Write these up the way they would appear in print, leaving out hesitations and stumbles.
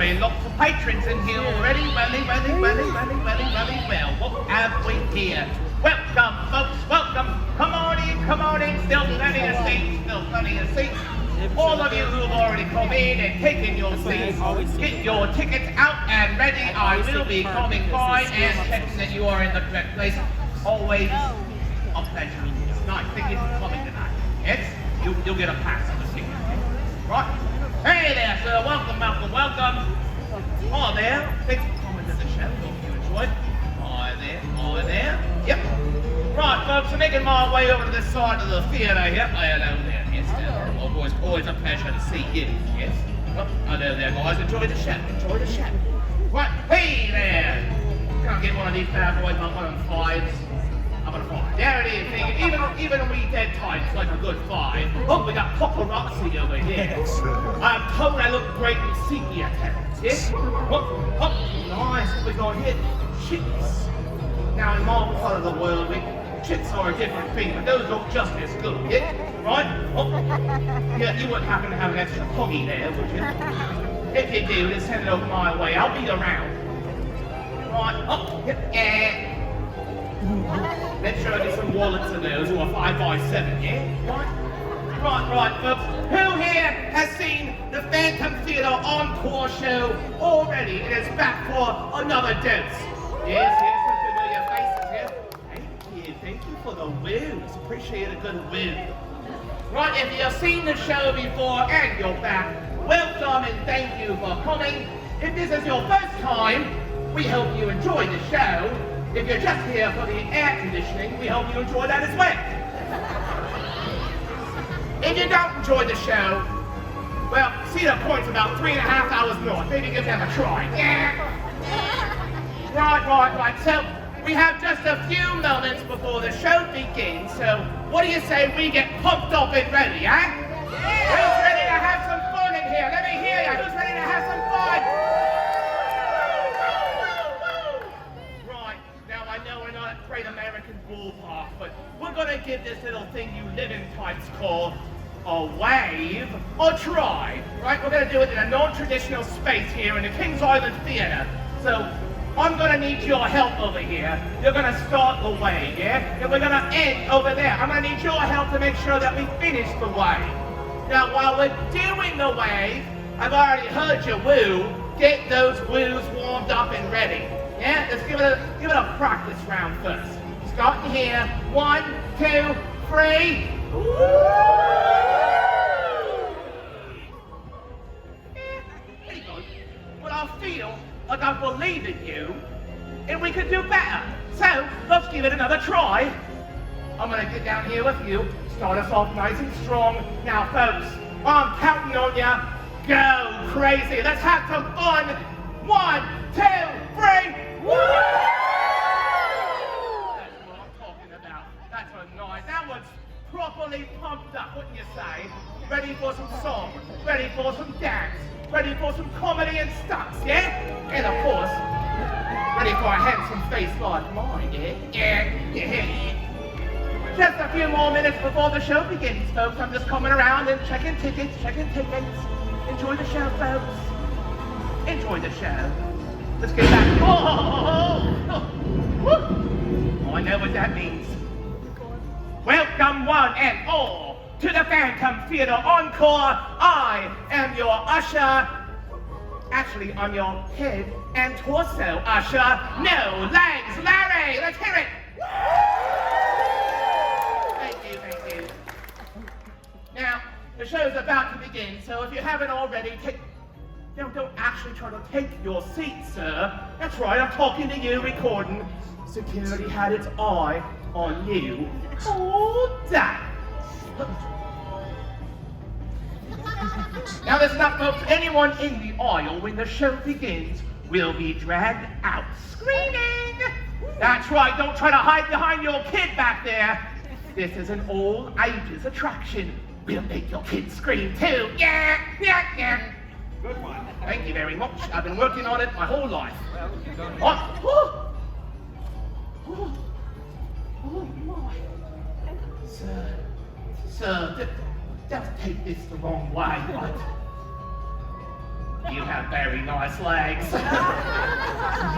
Anyway, lots of patrons in here already. Well, what have we here? Welcome, folks, welcome. Come on in. Still plenty of seats. All of you who have already come in and taken your seats, get your tickets out and ready. I will be coming by and checking that you are in the correct place. Always a pleasure. Nice. Thank you for coming tonight. Yes? You'll get a pass on the ticket. Right? Hey there, sir. Welcome. Oh, there. Thanks for coming to the show. Hope you enjoyed. Hi there. Yep. Right, folks, I'm making my way over to this side of the theatre here. Hello there. Yes, always a pleasure to see you. Yes. Hello there, guys. Enjoy the show. Right. Hey there. Can I get one of these bad boys? I'm on fives. There it is. Even we dead types like a good 5. Oh, we got paparazzi over here. I'm told I look great in sepia tones. Yes. Nice. What we got here? Chicks. Now in my part of the world, chicks are a different thing, but those look just as good. Yeah. Right? Yeah. You wouldn't happen to have an extra poggy there, would you? If you do, then send it over my way. I'll be around. Right. Yeah. Let's show you some wallets of those who are 5x7, yeah? Right, folks. Who here has seen the Phantom Theatre Encore show already and is back for another dose? Yes, some familiar faces here. Thank you for the woos. Appreciate a good woo. Right, if you've seen the show before and you're back, welcome and thank you for coming. If this is your first time, we hope you enjoy the show. If you're just here for the air conditioning, we hope you enjoy that as well. If you don't enjoy the show, well, Cedar Point's about 3.5 hours north. Maybe give them a try. Yeah. Right. So, we have just a few moments before the show begins, so what do you say we get pumped up and ready, eh? Yeah. Who's ready to have some fun in here? Let me hear you. Who's ready to have some fun? Great American ballpark, but we're gonna give this little thing you living types call a wave a try, right? We're gonna do it in a non-traditional space here in the Kings Island Theatre. So I'm gonna need your help over here. You're gonna start the wave, yeah? And we're gonna end over there. I'm gonna need your help to make sure that we finish the wave. Now, while we're doing the wave, I've already heard you woo. Get those woos warmed up and ready. Yeah, let's give it a practice round first. Starting here. 1, 2, 3. Woo! Yeah, pretty good. But I feel like I believe in you, and we could do better. So let's give it another try. I'm gonna get down here with you. Start us off nice and strong. Now, folks, I'm counting on ya. Go crazy. Let's have some fun. 1, 2, 3. Woo! That's what I'm talking about. That's a nice. That one's properly pumped up, wouldn't you say? Ready for some song, ready for some dance, ready for some comedy and stunts, yeah? And of course, ready for a handsome face like mine, yeah? Just a few more minutes before the show begins, folks. I'm just coming around and checking tickets. Enjoy the show, folks. Enjoy the show. Let's get back. Oh, I know what that means. Welcome one and all to the Phantom Theatre Encore. I am your usher. Actually, I'm your head and torso usher. No legs, Larry. Let's hear it. Thank you. Now, the show's about to begin, so if you haven't already, don't actually try to take your seat, sir. That's right, I'm talking to you, recording. Security had its eye on you all day. Now listen up, folks. Anyone in the aisle when the show begins will be dragged out screaming. That's right, don't try to hide behind your kid back there. This is an all-ages attraction. We'll make your kids scream too. Yeah. Good one. Thank you very much. I've been working on it my whole life. Oh my. Sir, don't take this the wrong way, but You have very nice legs.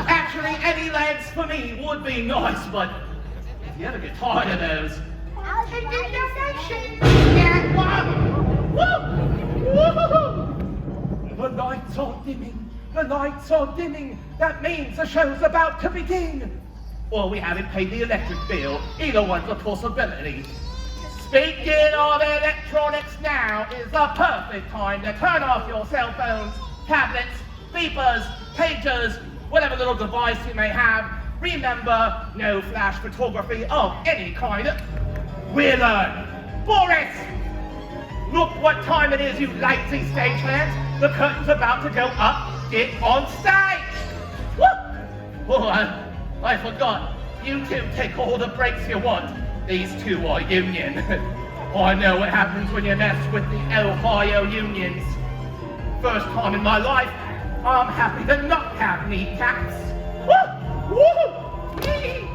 Actually, any legs for me would be nice, but if you ever get tired of those, I'll take a donation. Yeah, woo! The lights are dimming. The lights are dimming. That means the show's about to begin. Or we haven't paid the electric bill. Either one's a possibility. Speaking of electronics, now is the perfect time to turn off your cell phones, tablets, beepers, pagers, whatever little device you may have. Remember, no flash photography of any kind. We're on. Boris! Look what time it is, you lazy stagehands. The curtain's about to go up. Get on stage! Woo! Oh, I forgot. You two take all the breaks you want. These two are union. I know what happens when you mess with the Ohio unions. First time in my life, I'm happy to not have kneecaps. Woo! Woo! Yee!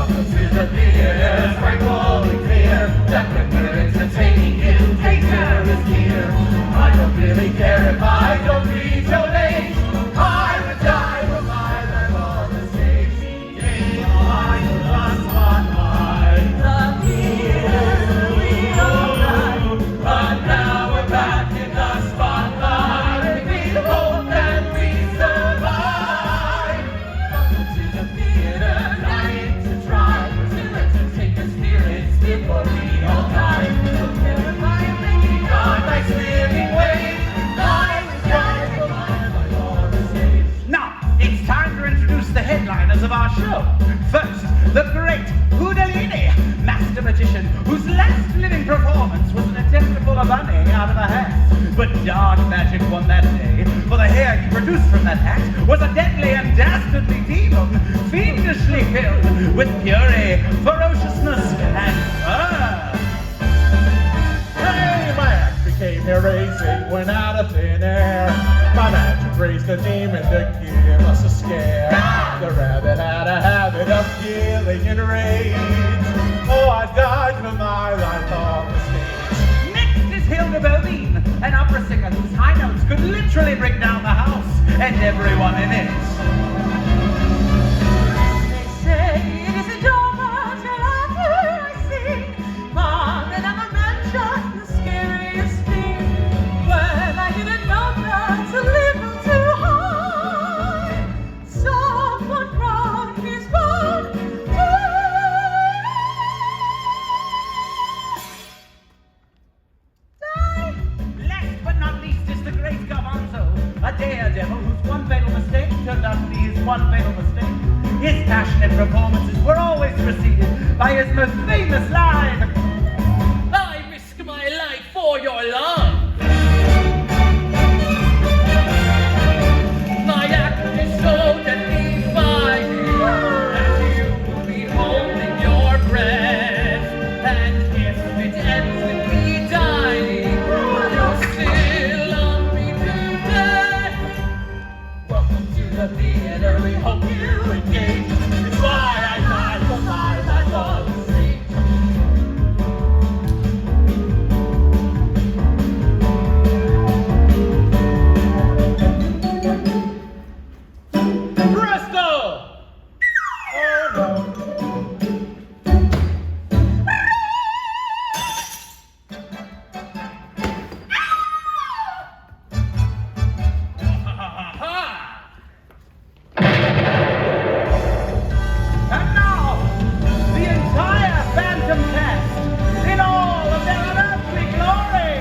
Welcome magic one that day, for the hair he produced from that hat was a deadly and dastardly demon, fiendishly filled with fury, ferociousness, and fur. Hey, my axe became hair raising when out of thin air. My magic raised the demon to give us a scare. The rabbit had a habit of killing in rage. Oh, I died for my life on the stage. Next is Hilda Berlin, an opera singer whose high notes could literally bring down the house and everyone in it. They say it isn't over till after I sing. Mom, and I'm a mention the scariest thing. When I didn't know not to live not too high. Someone brought his bone to die. Last but not least is the great Garbanzo, a daredevil whose one fatal mistake turned out to be his one fatal mistake. His passionate performances were always preceded by his most famous line, I risk my life for your love. My act is so death-defying that you will be holding your breath. And if it ends with me dying, you'll still love me to death. Welcome to the theater, we hope you engage. It's why I died for my life on the stage. Presto! Oh no. And now, the entire Phantom cast in all of their unearthly glory!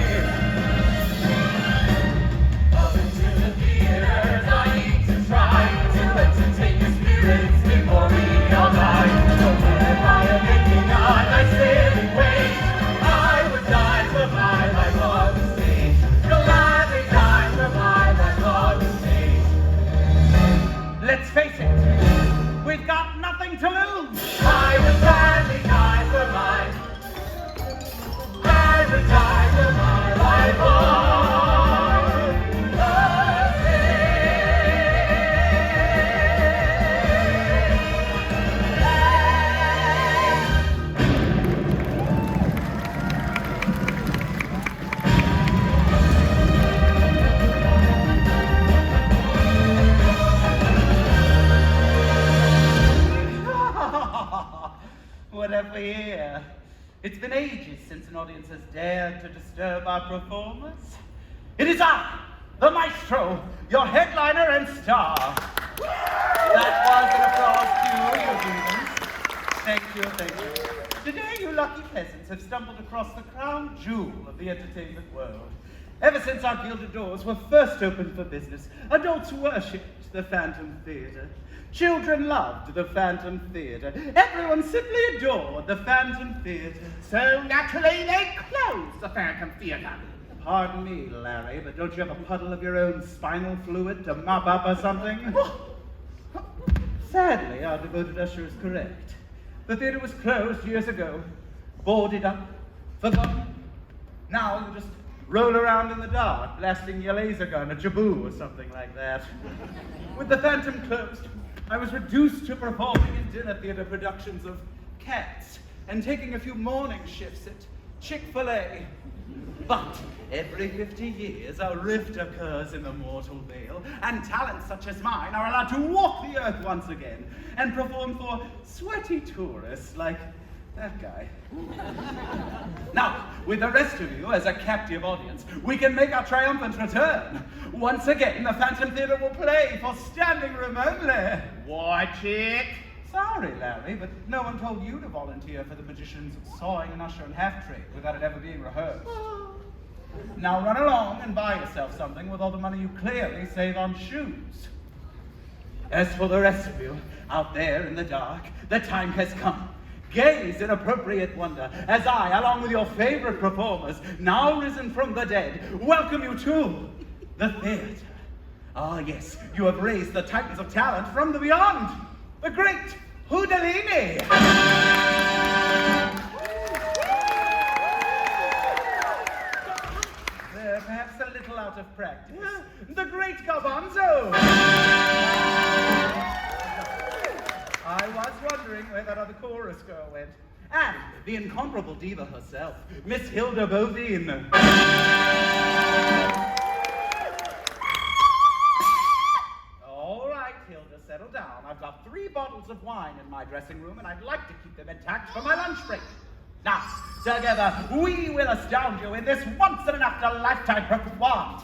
Up into the theaters, I need to try to entertain your spirits before we all die. So if I am making a nice living wage, I would die for my life on the stage. Gladly die for my life on the stage. Let's face it, we've got nothing to lose! I would gladly die for mine. I would die for my life on the What have we here? It's been ages since an audience has dared to disturb our performers. It is I, the Maestro, your headliner and star. That was an applause to you, demons. Thank you. Today, you lucky peasants have stumbled across the crown jewel of the entertainment world. Ever since our gilded doors were first opened for business, adults worshipped the Phantom Theatre. Children loved the Phantom Theatre. Everyone simply adored the Phantom Theatre. So naturally they closed the Phantom Theatre. Pardon me, Larry, but don't you have a puddle of your own spinal fluid to mop up or something? Sadly, our devoted usher is correct. The theatre was closed years ago, boarded up, forgotten. Now you just roll around in the dark, blasting your laser gun at Jaboo or something like that. With the Phantom closed, I was reduced to performing in dinner theatre productions of Cats and taking a few morning shifts at Chick-fil-A. But every 50 years, a rift occurs in the mortal veil, and talents such as mine are allowed to walk the earth once again and perform for sweaty tourists like that guy. Now, with the rest of you as a captive audience, we can make our triumphant return. Once again, the Phantom Theatre will play for standing room only. Watch it. Sorry, Larry, but no one told you to volunteer for the magician's sawing an usher in half trade without it ever being rehearsed. Now run along and buy yourself something with all the money you clearly save on shoes. As for the rest of you, out there in the dark, the time has come. Gaze in appropriate wonder as I, along with your favorite performers, now risen from the dead, welcome you to The theater. Ah, yes, you have raised the titans of talent from the beyond. The great Houdalini. They're perhaps a little out of practice. The great Garbanzo. I was wondering where that other chorus girl went. And the incomparable diva herself, Miss Hilda Bovine. All right, Hilda, settle down. I've got 3 bottles of wine in my dressing room, and I'd like to keep them intact for my lunch break. Now, together, we will astound you in this once-in-a-lifetime repertoire.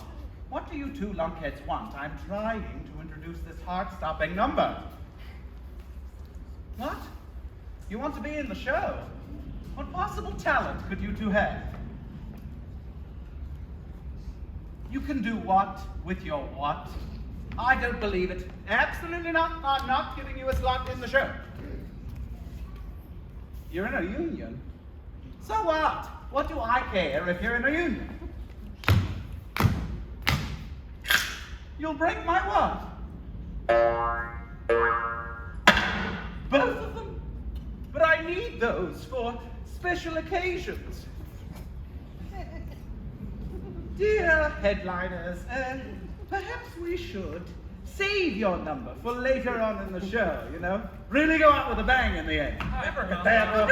What do you 2 lunkheads want? I'm trying to introduce this heart-stopping number. What? You want to be in the show? What possible talent could you 2 have? You can do what with your what? I don't believe it. Absolutely not. I'm not giving you a slot in the show. You're in a union. So what? What do I care if you're in a union? You'll break my what? Both of them? But I need those for special occasions. Dear headliners, perhaps we should save your number for later on in the show, you know? Really go out with a bang in the end. Never get that.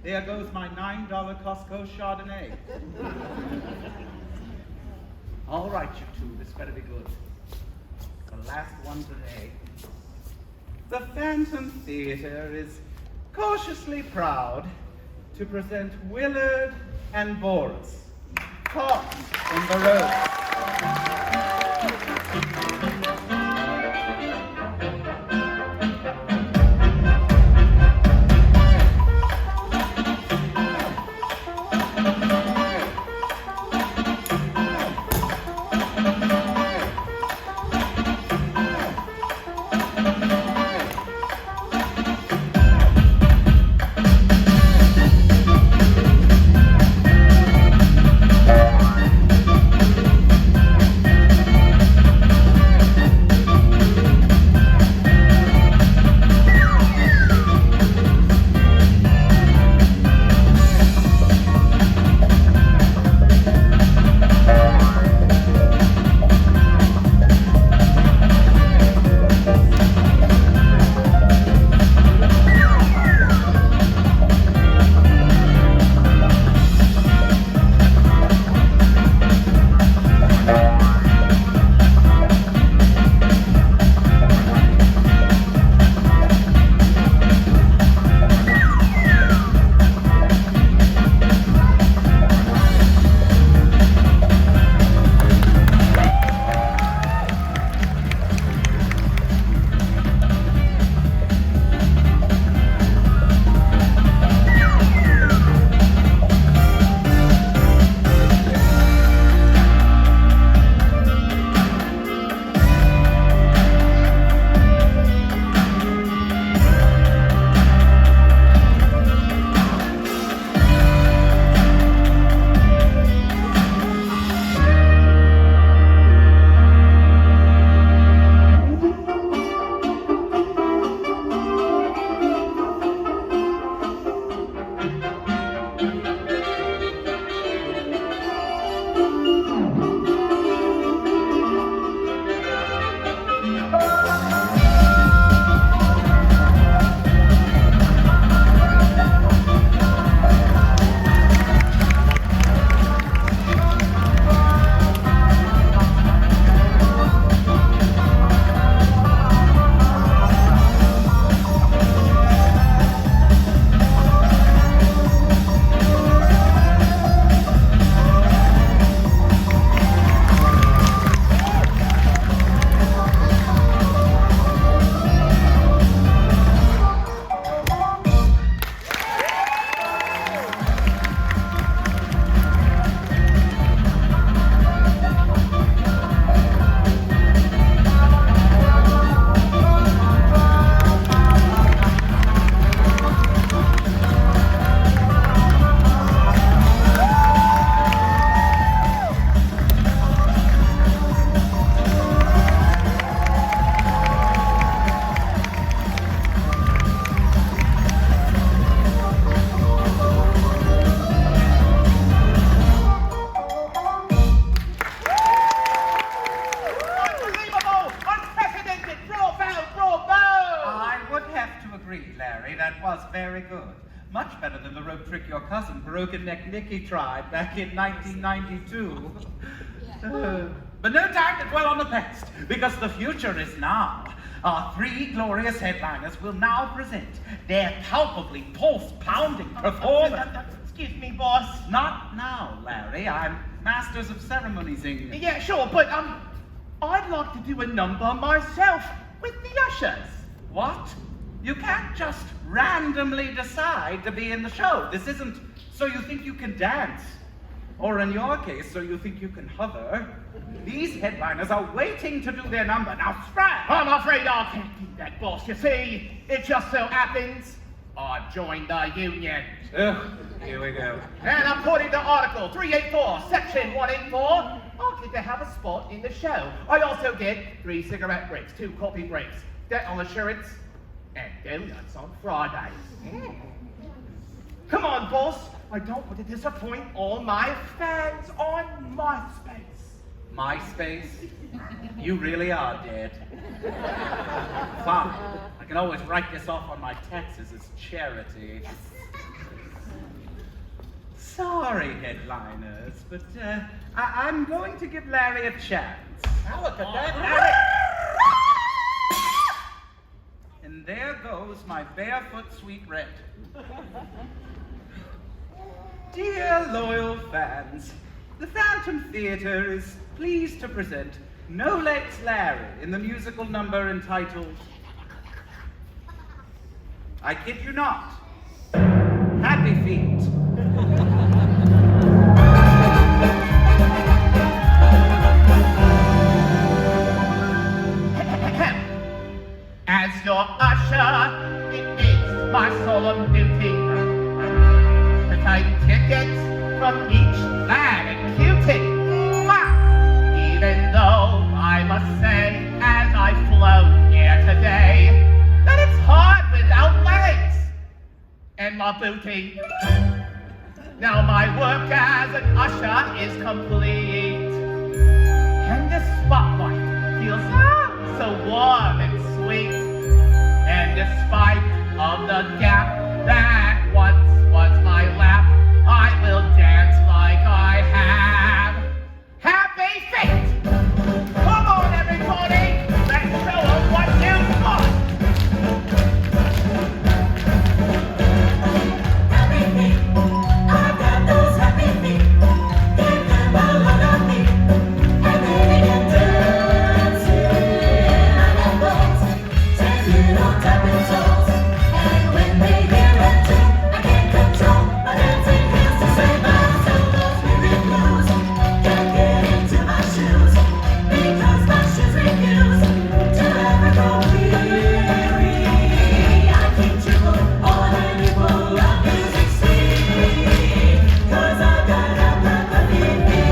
There goes my $9 Costco Chardonnay. All right, you 2, this better be good. The last one today. The Phantom Theater is cautiously proud to present Willard and Boris, caught in the road. agree, Larry. That was very good. Much better than the rope trick your cousin, Broken Neck Nicky, tried back in 1992. But no time to dwell on the past, because the future is now. Our three glorious headliners will now present their palpably pulse-pounding performance. Excuse me, boss. Not now, Larry. I'm Masters of Ceremonies-ing. Yeah, sure, but I'd like to do a number myself with the ushers. What? You can't just randomly decide to be in the show. This isn't so you think you can dance. Or in your case, so you think you can hover. These headliners are waiting to do their number. Now, scrap! I'm afraid I can't do that, boss. You see, it just so happens I've joined the union. Ugh, here we go. And according to Article 384, Section 184, I get to have a spot in the show. I also get 3 cigarette breaks, 2 coffee breaks, dental insurance, and donuts on Fridays. Come on, boss. I don't want to disappoint all my fans on MySpace. MySpace? You really are dead. Fine. I can always write this off on my taxes as charity. Yes. Sorry, headliners, but I'm going to give Larry a chance. Now look at that, Larry! And there goes my barefoot sweet red. Dear loyal fans, the Phantom Theatre is pleased to present No Legs Larry in the musical number entitled, I kid you not, Happy Feet. As your usher, it is my solemn duty to take tickets from each fan and cutie. Even though I must say, as I float here today, that it's hard without legs and my booty. Now my work as an usher is complete, and the spotlight feels so warm and sweet. And despite of the gap that once was my lap, I will dance like I have happy feet. Come on, everybody, let's show them what you've got. Happy feet, I got those happy feet. Give them a look at me, and they get dancing. I got those 10 little tapping toes, and when they hear a tune, I can't control my dancing hands to save myself. Those weary blues can't get into my shoes, because my shoes refuse to ever go weary. I keep triple on an equal of music sweet, 'cause I got happy feet.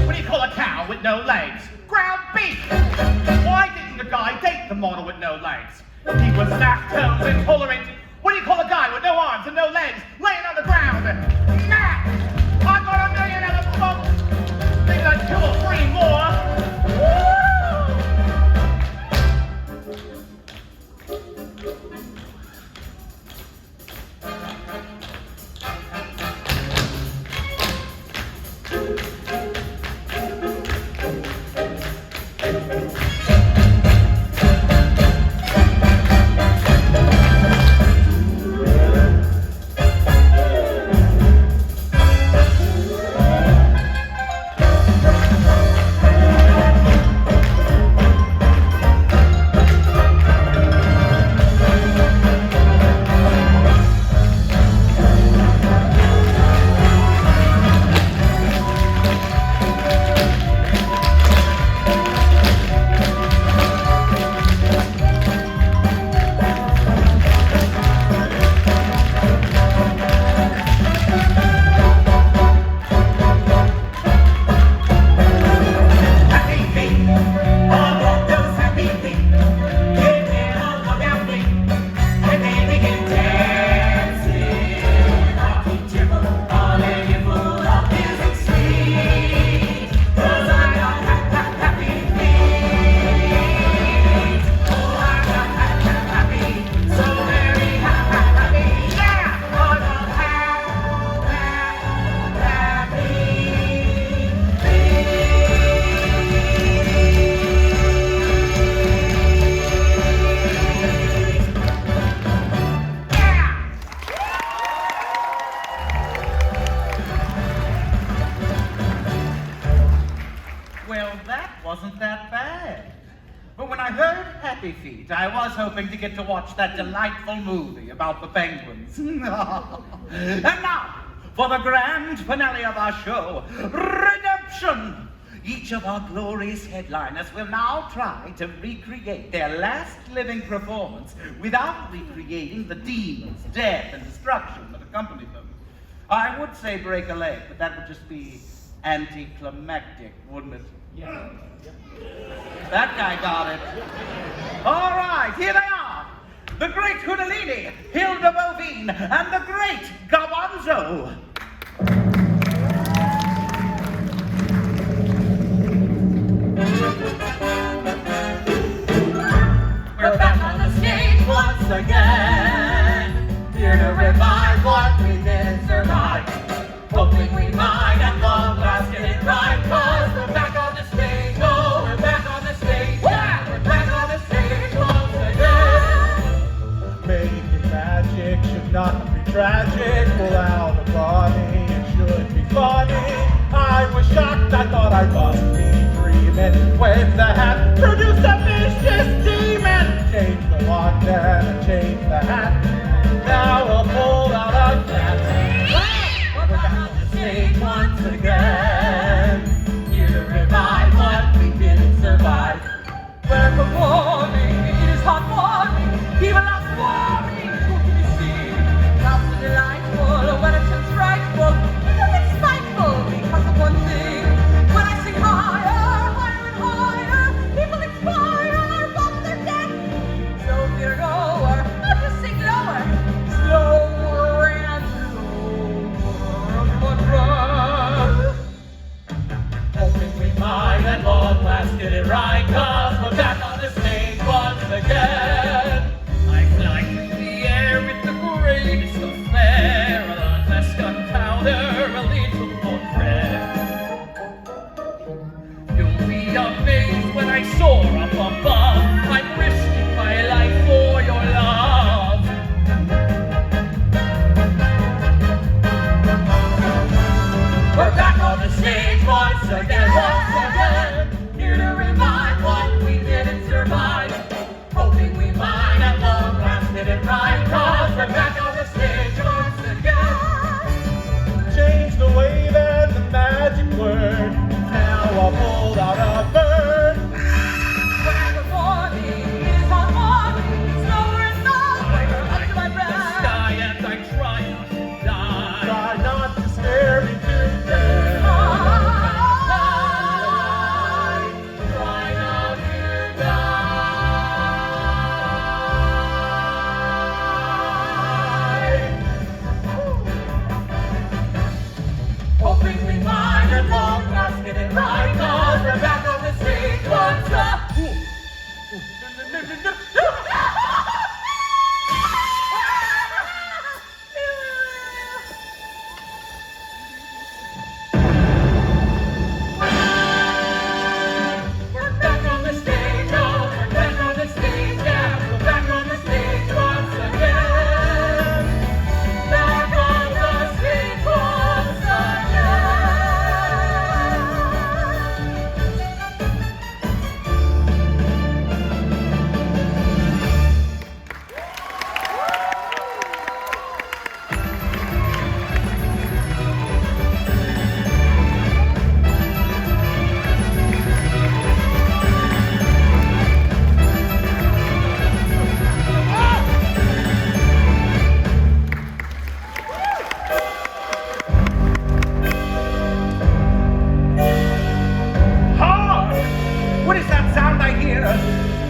What do you call a cow with no legs? Ground beef. Why didn't the guy date the model with no legs? He was lactose intolerant. What do you call a guy with no arms and no legs laying on the ground? Matt! I got 1,000,000 of them, folks. Maybe like 2 or 3 more. Woo! happy feet. I was hoping to get to watch that delightful movie about the penguins. And now, for the grand finale of our show, Redemption! Each of our glorious headliners will now try to recreate their last living performance without recreating the demons, death, and destruction that accompany them. I would say break a leg, but that would just be anticlimactic, wouldn't it? Yeah. That guy got it. All right, here they are. The great Kundalini, Hilda Bovine, and the great Gabanzo. We're back on the stage once again, here to revive what we didn't survive. Hoping we might at long last get it right, 'cause we're back on the stage, oh, we're back on the stage, yeah, we're back on the stage once again. Making magic should not be tragic. Pull out the body, it should be funny. I was shocked, I thought I must be dreaming when the hat produced a vicious demon. Change the wand and change the hat. Now I'll pull out a cat. We're back on the stage once again, here to revive what we didn't survive. We're performing, it is heartwarming, even last warming, who can you see? Lots of delightful, when it turns frightful, nothing spiteful, because of one thing. When I sing higher, higher and higher, people expire, fall to their death. So fear lower, not just sing lower, slower and slower, run. Hoping we might at long last get it right, 'cause we're back on the stage once again. I fly through the air with the greatest of flair, a lot less gunpowder, a little more prayer. You'll be amazed when I soar up above. I'm risking my life for your love. We're back on the stage once again, here to revive what we didn't survive. Hoping we might at long last get it right, 'cause we're back on the stage once again. Change the wave and the magic word. Now I'll pull out a bird. We're performing, it is heartwarming, slower and slower, up to my The breath. sky and I try not to die. Try not to scare me to death. Try not to die. Hoping we might at long last get it right, 'cause we're back on the stage once again. We're back on the stage, oh, we're back on the stage, yeah, we're back on the stage once again. Back on the stage once again. Hark! What is that sound I hear?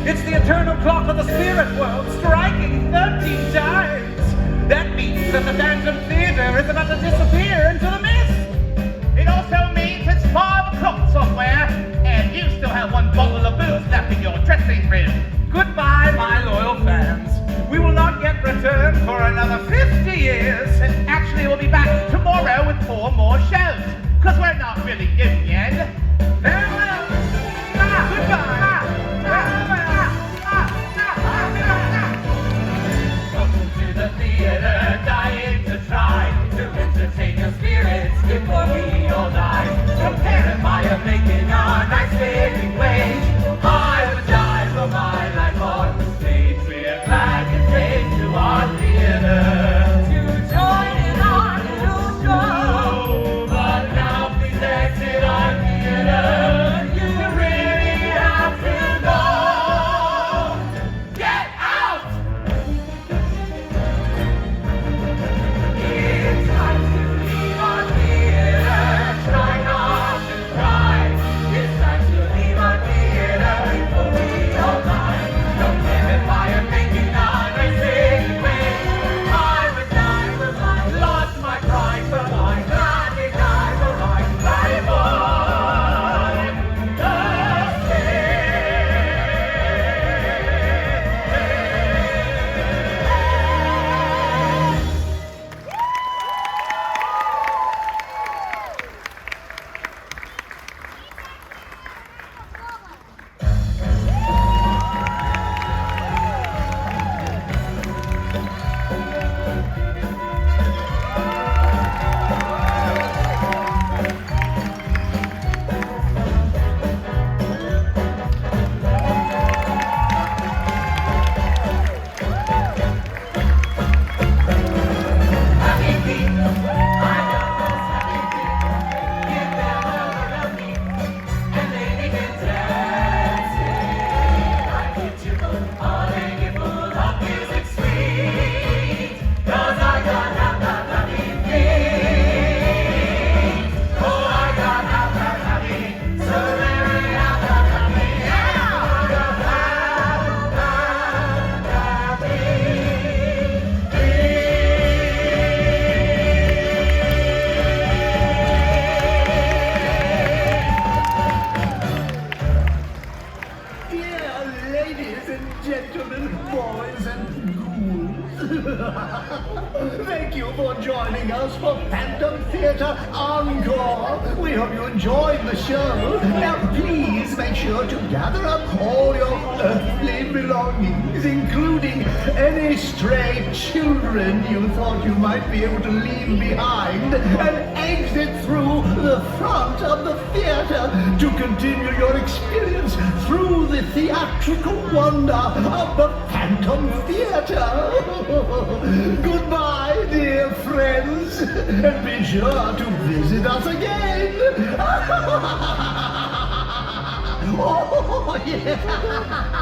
It's the eternal clock of the spirit world striking 13 times. That means that the Phantom Theater is about to disappear into the mist. It also means it's 5 o'clock somewhere, and you still have one bottle of booze left in your dressing room. Goodbye, my loyal fans. We will not get returned for another 50 years. And actually, we'll be back tomorrow with 4 more shows, because we're not really done yet. Farewell. Goodbye. Welcome to the theater, dying to try to entertain your spirits before we all die. Comparing my making a nice living wage. I would die for my life or Encore. We hope you enjoyed the show. Now, please make sure to gather up all your earthly belongings, including any stray children you thought you might be able to leave behind, and exit through the front of the theater to continue your experience through the theatrical wonder of the Phantom Theater. Goodbye, dear friends, and be sure to visit us again. Oh, yeah.